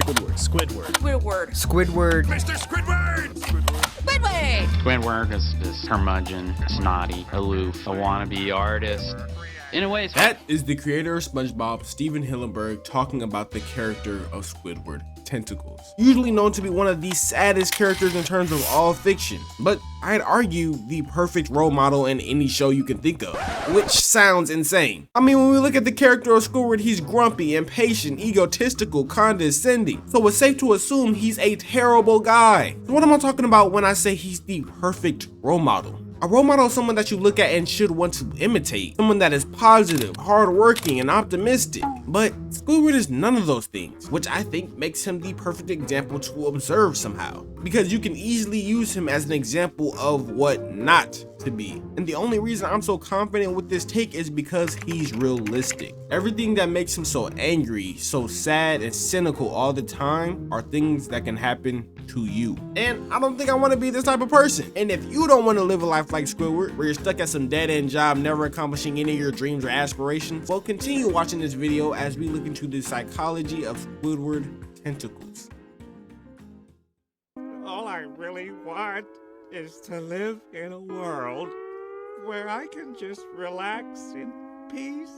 Squidward. Mr. Squidward! Squidward! Squidward is this curmudgeon, snotty, aloof, a wannabe artist. In a way, That is the creator of SpongeBob, Steven Hillenburg, talking about the character of Squidward Tentacles. Usually known to be one of the saddest characters in terms of all fiction, but I'd argue the perfect role model in any show you can think of, which sounds insane. I mean, when we look at the character of Squidward, he's grumpy, impatient, egotistical, condescending, so it's safe to assume he's a terrible guy. So what am I talking about when I say he's the perfect role model? A role model is someone that you look at and should want to imitate. Someone that is positive, hardworking, and optimistic. But Squidward is none of those things, which I think makes him the perfect example to observe somehow. Because you can easily use him as an example of what not to be. And the only reason I'm so confident with this take is because he's realistic. Everything that makes him so angry, so sad, and cynical all the time are things that can happen to you. And I don't think I want to be this type of person. And if you don't want to live a life like Squidward, where you're stuck at some dead-end job, never accomplishing any of your dreams or aspirations, well, continue watching this video as we look into the psychology of Squidward Tentacles. All I really want is to live in a world where I can just relax in peace.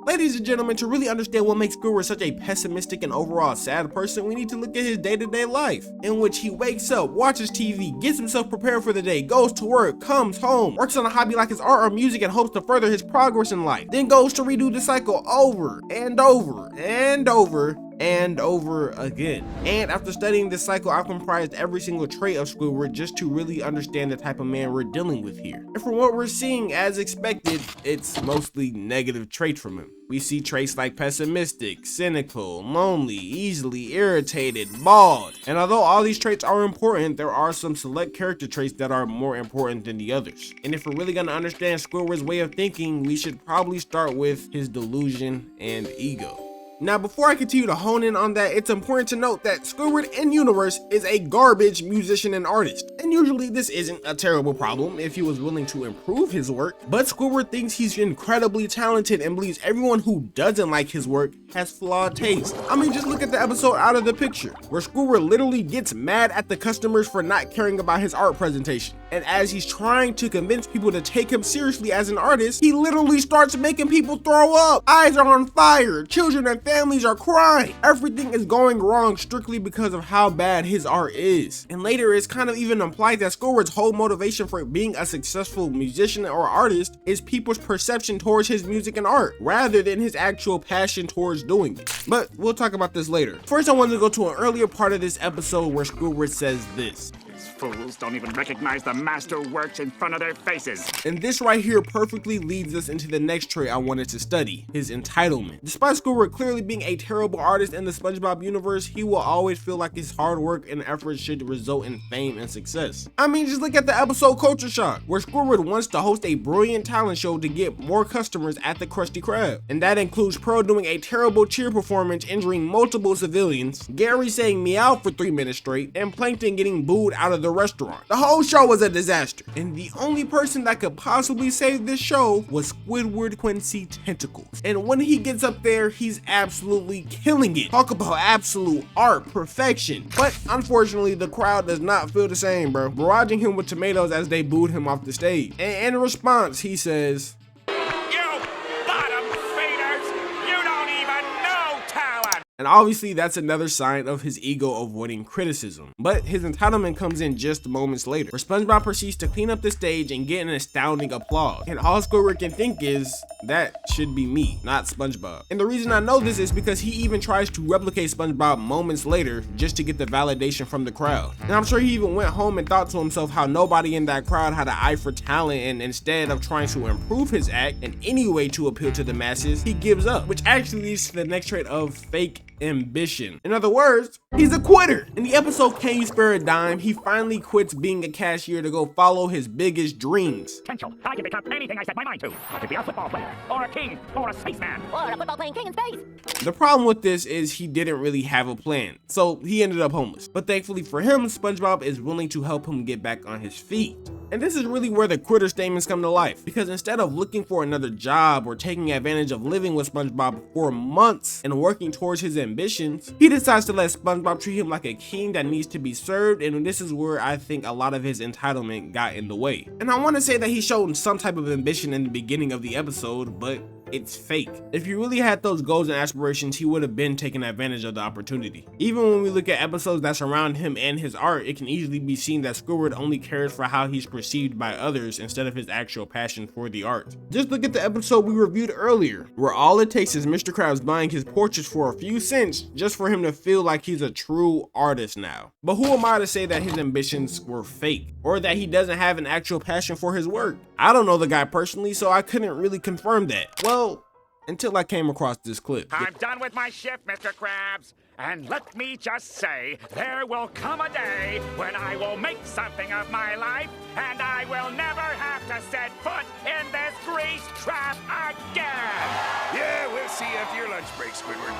Ladies and gentlemen, to really understand what makes Squidward such a pessimistic and overall sad person, we need to look at his day-to-day life, in which he wakes up, watches TV, gets himself prepared for the day, goes to work, comes home, works on a hobby like his art or music and hopes to further his progress in life, then goes to redo the cycle over and over and over and over again. And after studying this cycle, I've comprised every single trait of Squidward just to really understand the type of man we're dealing with here. And from what we're seeing, as expected, it's mostly negative traits from him. We see traits like pessimistic, cynical, lonely, easily irritated, bald. And although all these traits are important, there are some select character traits that are more important than the others. And if we're really gonna understand Squidward's way of thinking, we should probably start with his delusion and ego. Now, before I continue to hone in on that, it's important to note that Squidward in universe is a garbage musician and artist. And usually this isn't a terrible problem if he was willing to improve his work, but Squidward thinks he's incredibly talented and believes everyone who doesn't like his work has flawed taste. I mean, just look at the episode Out of the Picture, where Squidward literally gets mad at the customers for not caring about his art presentation. And as he's trying to convince people to take him seriously as an artist, he literally starts making people throw up. Eyes are on fire, children and families are crying. Everything is going wrong strictly because of how bad his art is. And later it's kind of even implied that Squidward's whole motivation for being a successful musician or artist is people's perception towards his music and art, rather than his actual passion towards doing it. But we'll talk about this later. First, I wanted to go to an earlier part of this episode where Squidward says this. Fools don't even recognize the masterworks in front of their faces. And this right here perfectly leads us into the next trait I wanted to study, his entitlement. Despite Squidward clearly being a terrible artist in the SpongeBob universe, he will always feel like his hard work and efforts should result in fame and success. I mean, just look at the episode Culture Shock, where Squidward wants to host a brilliant talent show to get more customers at the Krusty Krab. And that includes Pearl doing a terrible cheer performance injuring multiple civilians, Gary saying meow for 3 minutes straight, and Plankton getting booed out of the restaurant. The whole show was a disaster, and the only person that could possibly save this show was Squidward Quincy Tentacles. And when he gets up there, he's absolutely killing it. Talk about absolute art perfection. But unfortunately, the crowd does not feel the same, bro, barraging him with tomatoes as they booed him off the stage. And in response, he says, and obviously that's another sign of his ego avoiding criticism. But his entitlement comes in just moments later, where SpongeBob proceeds to clean up the stage and get an astounding applause. And all Squidward can think is, that should be me, not SpongeBob. And the reason I know this is because he even tries to replicate SpongeBob moments later just to get the validation from the crowd. And I'm sure he even went home and thought to himself how nobody in that crowd had an eye for talent, and instead of trying to improve his act in any way to appeal to the masses, he gives up, which actually leads to the next trait of fake ambition. In other words, he's a quitter. In the episode Can You Spare a Dime, he finally quits being a cashier to go follow his biggest dreams. Potential. I can become anything I set my mind to. I could be a football player, or a king, or a spaceman, Or a football playing king in space. The problem with this is he didn't really have a plan, so he ended up homeless. But thankfully for him, SpongeBob is willing to help him get back on his feet. And this is really where the quitter statements come to life, because instead of looking for another job or taking advantage of living with SpongeBob for months and working towards his ambitions, he decides to let SpongeBob treat him like a king that needs to be served, and this is where I think a lot of his entitlement got in the way. And I want to say that he showed some type of ambition in the beginning of the episode, but it's fake. If he really had those goals and aspirations, he would have been taking advantage of the opportunity. Even when we look at episodes that surround him and his art, it can easily be seen that Squidward only cares for how he's perceived by others instead of his actual passion for the art. Just look at the episode we reviewed earlier, where all it takes is Mr. Krabs buying his portraits for a few cents just for him to feel like he's a true artist now. But who am I to say that his ambitions were fake, or that he doesn't have an actual passion for his work? I don't know the guy personally, so I couldn't really confirm that. Well, until I came across this clip. I'm done with my shift, Mr. Krabs. And let me just say, there will come a day when I will make something of my life, and I will never have to set foot in this grease trap again. Yeah, we'll see you after your lunch break, Squidward.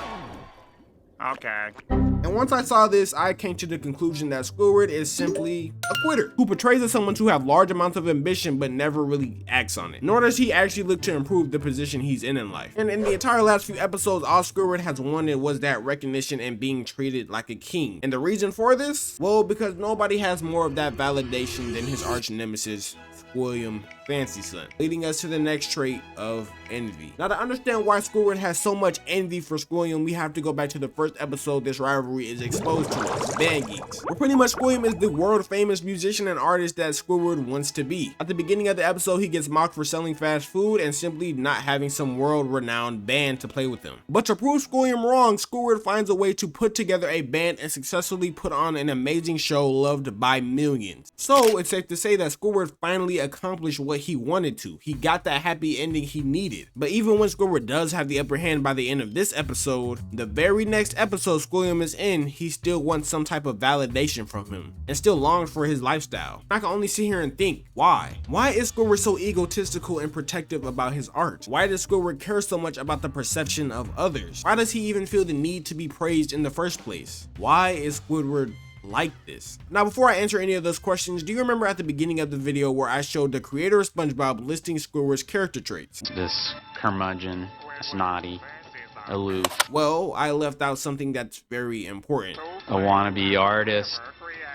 Okay. And once I saw this, I came to the conclusion that Squidward is simply a quitter who portrays as someone to have large amounts of ambition but never really acts on it. Nor does he actually look to improve the position he's in life. And in the entire last few episodes, all Squidward has wanted was that recognition and being treated like a king. And the reason for this? Well, because nobody has more of that validation than his arch nemesis, William Fancy Son, leading us to the next trait of envy. Now, to understand why Squidward has so much envy for Squilliam, we have to go back to the first episode this rivalry is exposed to us, Band Geeks, where pretty much Squilliam is the world famous musician and artist that Squidward wants to be. At the beginning of the episode, he gets mocked for selling fast food and simply not having some world renowned band to play with him. But to prove Squilliam wrong, Squidward finds a way to put together a band and successfully put on an amazing show loved by millions. So it's safe to say that Squidward finally accomplished what he wanted to. He got that happy ending he needed. But even when Squidward does have the upper hand by the end of this episode, the very next episode Squilliam is in, he still wants some type of validation from him and still longs for his lifestyle. I can only sit here and think, why? Why is Squidward so egotistical and protective about his art? Why does Squidward care so much about the perception of others? Why does he even feel the need to be praised in the first place? Why is Squidward like this? Now, before I answer any of those questions, do you remember at the beginning of the video where I showed the creator of SpongeBob listing Squidward's character traits? This curmudgeon, snotty, aloof, Well, I left out something that's very important. a wannabe artist.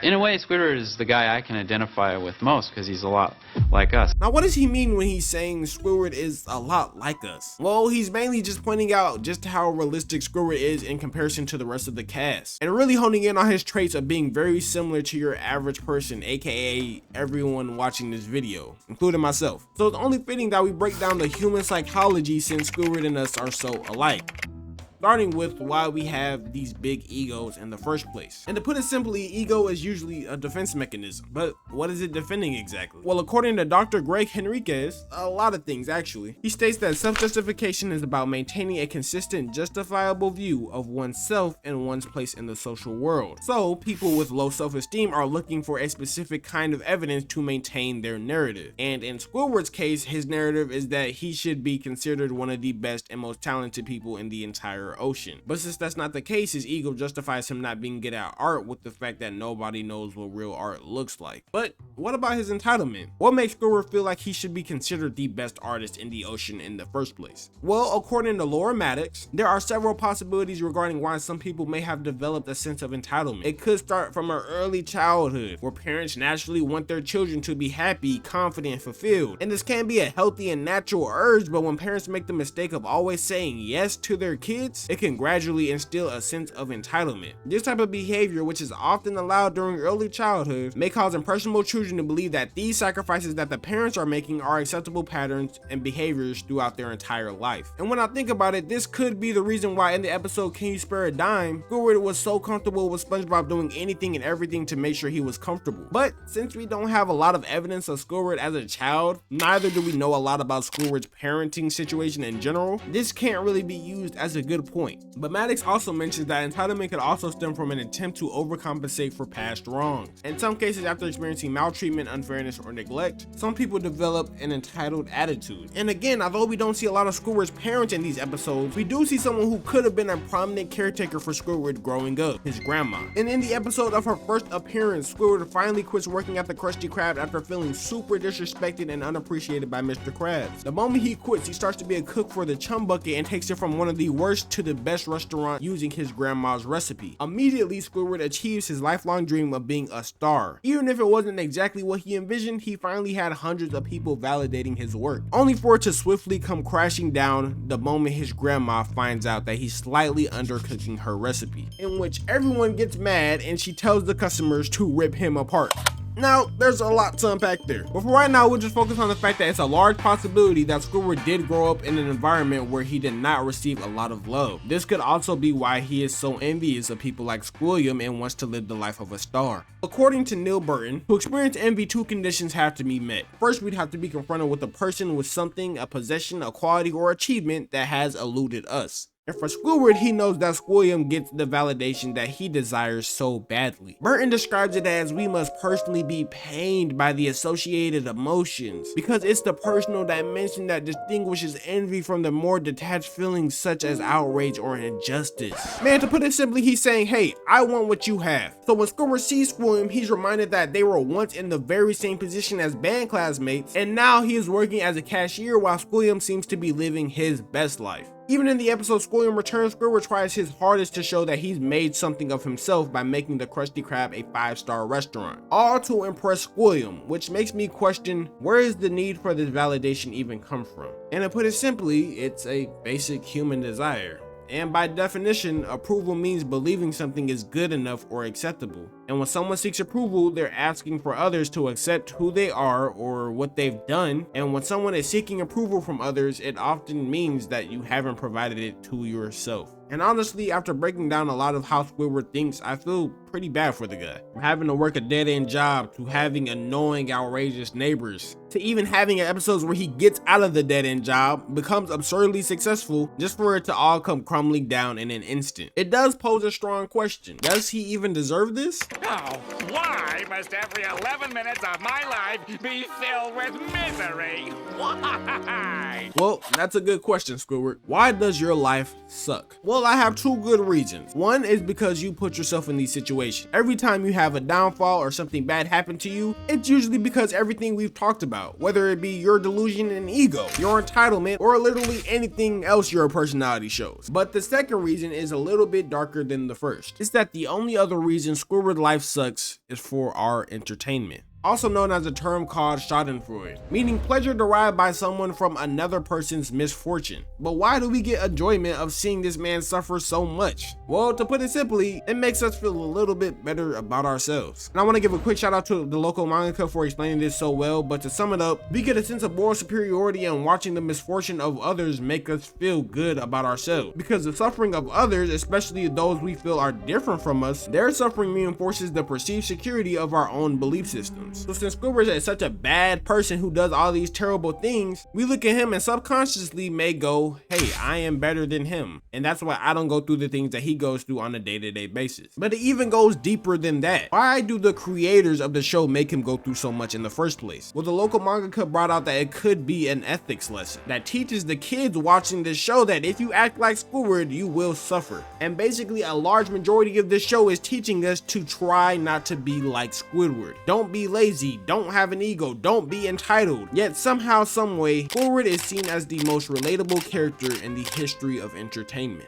In a way, Squidward is the guy I can identify with most because he's a lot like us. Now, what does he mean when he's saying Squidward is a lot like us? Well, he's mainly just pointing out just how realistic Squidward is in comparison to the rest of the cast, and really honing in on his traits of being very similar to your average person, aka everyone watching this video, including myself. So it's only fitting that we break down the human psychology since Squidward and us are so alike. Starting with why we have these big egos in the first place. And to put it simply, ego is usually a defense mechanism, but what is it defending exactly? Well, according to Dr. Greg Henriquez, a lot of things actually. He states that self-justification is about maintaining a consistent, justifiable view of oneself and one's place in the social world. So people with low self-esteem are looking for a specific kind of evidence to maintain their narrative. And in Squidward's case, his narrative is that he should be considered one of the best and most talented people in the entire ocean. But since that's not the case, his ego justifies him not being good at art with the fact that nobody knows what real art looks like. But what about his entitlement? What makes Squidward feel like he should be considered the best artist in the ocean in the first place? Well, according to Laura Maddox, there are several possibilities regarding why some people may have developed a sense of entitlement. It could start from an early childhood, where parents naturally want their children to be happy, confident, and fulfilled. And this can be a healthy and natural urge, but when parents make the mistake of always saying yes to their kids, it can gradually instill a sense of entitlement. This type of behavior, which is often allowed during early childhood, may cause impressionable children to believe that these sacrifices that the parents are making are acceptable patterns and behaviors throughout their entire life. And when I think about it, this could be the reason why in the episode Can You Spare a Dime, Squidward was so comfortable with SpongeBob doing anything and everything to make sure he was comfortable. But since we don't have a lot of evidence of Squidward as a child, neither do we know a lot about Squidward's parenting situation in general, this can't really be used as a good point. But Maddox also mentions that entitlement could also stem from an attempt to overcompensate for past wrongs. In some cases, after experiencing maltreatment, unfairness, or neglect, some people develop an entitled attitude. And again, although we don't see a lot of Squidward's parents in these episodes, we do see someone who could have been a prominent caretaker for Squidward growing up, his grandma. And in the episode of her first appearance, Squidward finally quits working at the Krusty Krab after feeling super disrespected and unappreciated by Mr. Krabs. The moment he quits, he starts to be a cook for the Chum Bucket and takes it from one of the worst to the best restaurant using his grandma's recipe. Immediately, Squidward achieves his lifelong dream of being a star. Even if it wasn't exactly what he envisioned, he finally had hundreds of people validating his work, only for it to swiftly come crashing down the moment his grandma finds out that he's slightly undercooking her recipe, in which everyone gets mad and she tells the customers to rip him apart. Now, there's a lot to unpack there, but for right now, we'll just focus on the fact that it's a large possibility that Squidward did grow up in an environment where he did not receive a lot of love. This could also be why he is so envious of people like Squilliam and wants to live the life of a star. According to Neil Burton, to experience envy, two conditions have to be met. First, we'd have to be confronted with a person with something, a possession, a quality, or achievement that has eluded us. And for Squidward, he knows that Squilliam gets the validation that he desires so badly. Burton describes it as we must personally be pained by the associated emotions, because it's the personal dimension that distinguishes envy from the more detached feelings such as outrage or injustice. Man, to put it simply, he's saying, hey, I want what you have. So when Squidward sees Squilliam, he's reminded that they were once in the very same position as band classmates, and now he is working as a cashier while Squilliam seems to be living his best life. Even in the episode Squilliam Returns, Squidward tries his hardest to show that he's made something of himself by making the Krusty Krab a 5-star restaurant, all to impress Squilliam, which makes me question where is the need for this validation even come from? And to put it simply, it's a basic human desire. And by definition, approval means believing something is good enough or acceptable. And when someone seeks approval, they're asking for others to accept who they are or what they've done. And when someone is seeking approval from others, it often means that you haven't provided it to yourself. And honestly, after breaking down a lot of how Squidward thinks, I feel pretty bad for the guy. From having to work a dead-end job, to having annoying, outrageous neighbors, to even having episodes where he gets out of the dead-end job, becomes absurdly successful, just for it to all come crumbling down in an instant. It does pose a strong question. Does he even deserve this? Oh, why must every 11 minutes of my life be filled with misery? Why? Well, that's a good question, Squidward. Why does your life suck? Well, I have two good reasons. One is because you put yourself in these situations. Every time you have a downfall or something bad happen to you, it's usually because everything we've talked about, whether it be your delusion and ego, your entitlement, or literally anything else your personality shows. But the second reason is a little bit darker than the first. It's that the only other reason Squidward life sucks is for our entertainment. Also known as a term called schadenfreude, meaning pleasure derived by someone from another person's misfortune. But why do we get enjoyment of seeing this man suffer so much? Well, to put it simply, it makes us feel a little bit better about ourselves. And I want to give a quick shout out to the local mangaka for explaining this so well, but to sum it up, we get a sense of moral superiority and watching the misfortune of others make us feel good about ourselves. Because the suffering of others, especially those we feel are different from us, their suffering reinforces the perceived security of our own belief systems. So since Squidward is such a bad person who does all these terrible things, we look at him and subconsciously may go, hey, I am better than him. And that's why I don't go through the things that he goes through on a day-to-day basis. But it even goes deeper than that. Why do the creators of the show make him go through so much in the first place? Well, the local mangaka brought out that it could be an ethics lesson that teaches the kids watching this show that if you act like Squidward, you will suffer. And basically a large majority of this show is teaching us to try not to be like Squidward. Don't be lazy. Don't have an ego, don't be entitled. Yet somehow, some way, Squidward is seen as the most relatable character in the history of entertainment.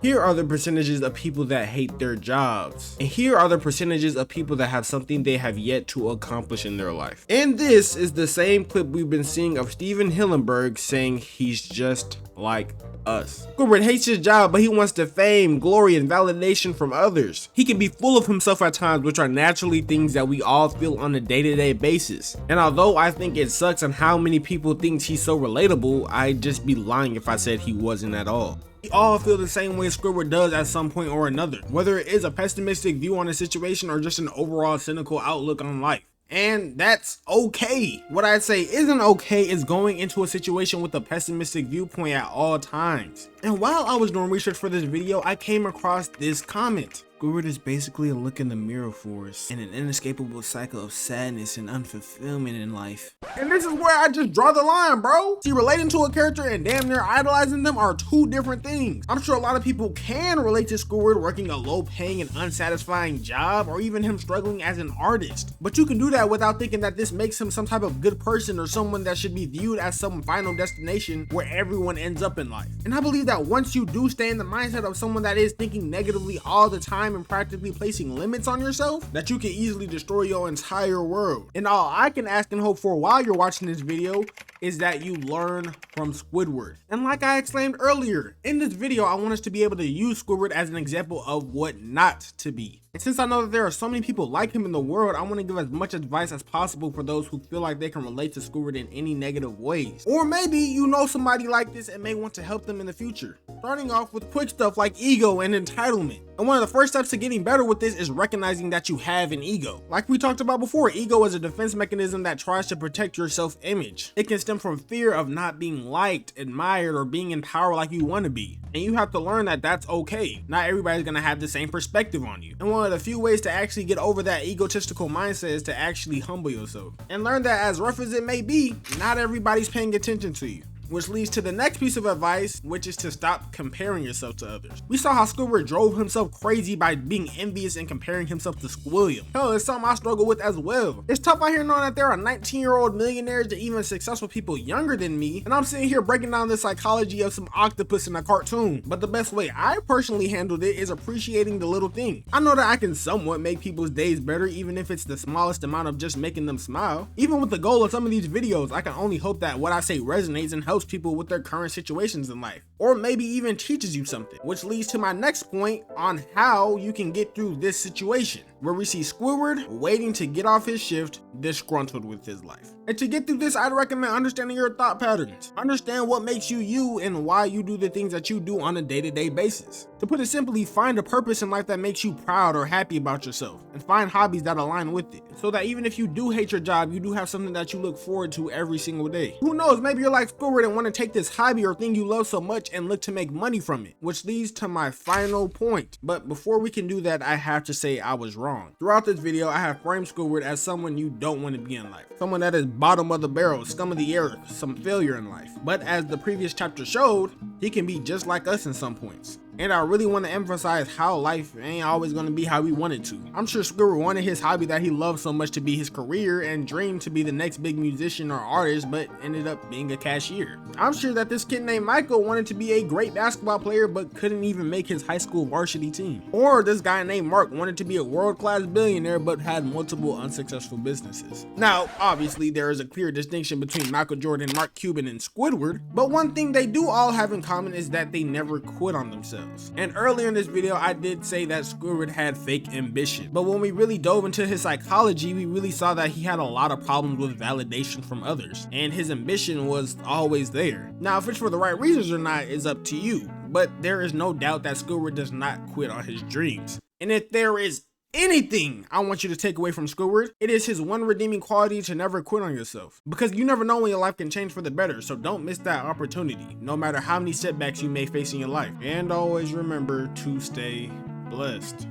Here are the percentages of people that hate their jobs. And here are the percentages of people that have something they have yet to accomplish in their life. And this is the same clip we've been seeing of Steven Hillenburg saying he's just like us. Squidward hates his job, but he wants the fame, glory, and validation from others. He can be full of himself at times, which are naturally things that we all feel on a day-to-day basis. And although I think it sucks on how many people think he's so relatable, I'd just be lying if I said he wasn't at all. We all feel the same way Squidward does at some point or another, whether it is a pessimistic view on a situation or just an overall cynical outlook on life. And that's okay. What I'd say isn't okay is going into a situation with a pessimistic viewpoint at all times. And while I was doing research for this video, I came across this comment. Squidward is basically a look in the mirror for us and an inescapable cycle of sadness and unfulfillment in life. And this is where I just draw the line, bro. See, relating to a character and damn near idolizing them are two different things. I'm sure a lot of people can relate to Squidward working a low-paying and unsatisfying job, or even him struggling as an artist. But you can do that without thinking that this makes him some type of good person or someone that should be viewed as some final destination where everyone ends up in life. And I believe that once you do stay in the mindset of someone that is thinking negatively all the time and practically placing limits on yourself, that you can easily destroy your entire world. And all I can ask and hope for while you're watching this video is that you learn from Squidward. And like I explained earlier, in this video, I want us to be able to use Squidward as an example of what not to be. And since I know that there are so many people like him in the world, I want to give as much advice as possible for those who feel like they can relate to Squidward in any negative ways. Or maybe you know somebody like this and may want to help them in the future. Starting off with quick stuff like ego and entitlement. And one of the first steps to getting better with this is recognizing that you have an ego. Like we talked about before, ego is a defense mechanism that tries to protect your self-image. It can stem from fear of not being liked, admired, or being in power like you want to be. And you have to learn that that's okay. Not everybody's gonna have the same perspective on you. And one of the few ways to actually get over that egotistical mindset is to actually humble yourself. And learn that as rough as it may be, not everybody's paying attention to you. Which leads to the next piece of advice, which is to stop comparing yourself to others. We saw how Squidward drove himself crazy by being envious and comparing himself to Squilliam. Hell, it's something I struggle with as well. It's tough out here knowing that there are 19-year-old millionaires to even successful people younger than me, and I'm sitting here breaking down the psychology of some octopus in a cartoon. But the best way I personally handled it is appreciating the little thing. I know that I can somewhat make people's days better, even if it's the smallest amount of just making them smile. Even with the goal of some of these videos, I can only hope that what I say resonates and helps people with their current situations in life, or maybe even teaches you something, which leads to my next point on how you can get through this situation, where we see Squidward waiting to get off his shift, disgruntled with his life. And to get through this, I'd recommend understanding your thought patterns. Understand what makes you you and why you do the things that you do on a day-to-day basis. To put it simply, find a purpose in life that makes you proud or happy about yourself, and find hobbies that align with it, so that even if you do hate your job, you do have something that you look forward to every single day. Who knows, maybe you're like Squidward and want to take this hobby or thing you love so much and look to make money from it, which leads to my final point. But before we can do that, I have to say I was wrong. Throughout this video, I have framed Squidward as someone you don't want to be in life. Someone that is bottom of the barrel, scum of the earth, some failure in life. But as the previous chapter showed, he can be just like us in some points. And I really want to emphasize how life ain't always going to be how we want it to. I'm sure Squidward wanted his hobby that he loved so much to be his career and dreamed to be the next big musician or artist, but ended up being a cashier. I'm sure that this kid named Michael wanted to be a great basketball player but couldn't even make his high school varsity team. Or this guy named Mark wanted to be a world-class billionaire but had multiple unsuccessful businesses. Now, obviously there is a clear distinction between Michael Jordan, Mark Cuban, and Squidward, but one thing they do all have in common is that they never quit on themselves. And earlier in this video, I did say that Squidward had fake ambition, but when we really dove into his psychology, we really saw that he had a lot of problems with validation from others, and his ambition was always there. Now, if it's for the right reasons or not is up to you, but there is no doubt that Squidward does not quit on his dreams. And if there is anything I want you to take away from Squidward, it is his one redeeming quality to never quit on yourself. Because you never know when your life can change for the better, so don't miss that opportunity, no matter how many setbacks you may face in your life. And always remember to stay blessed.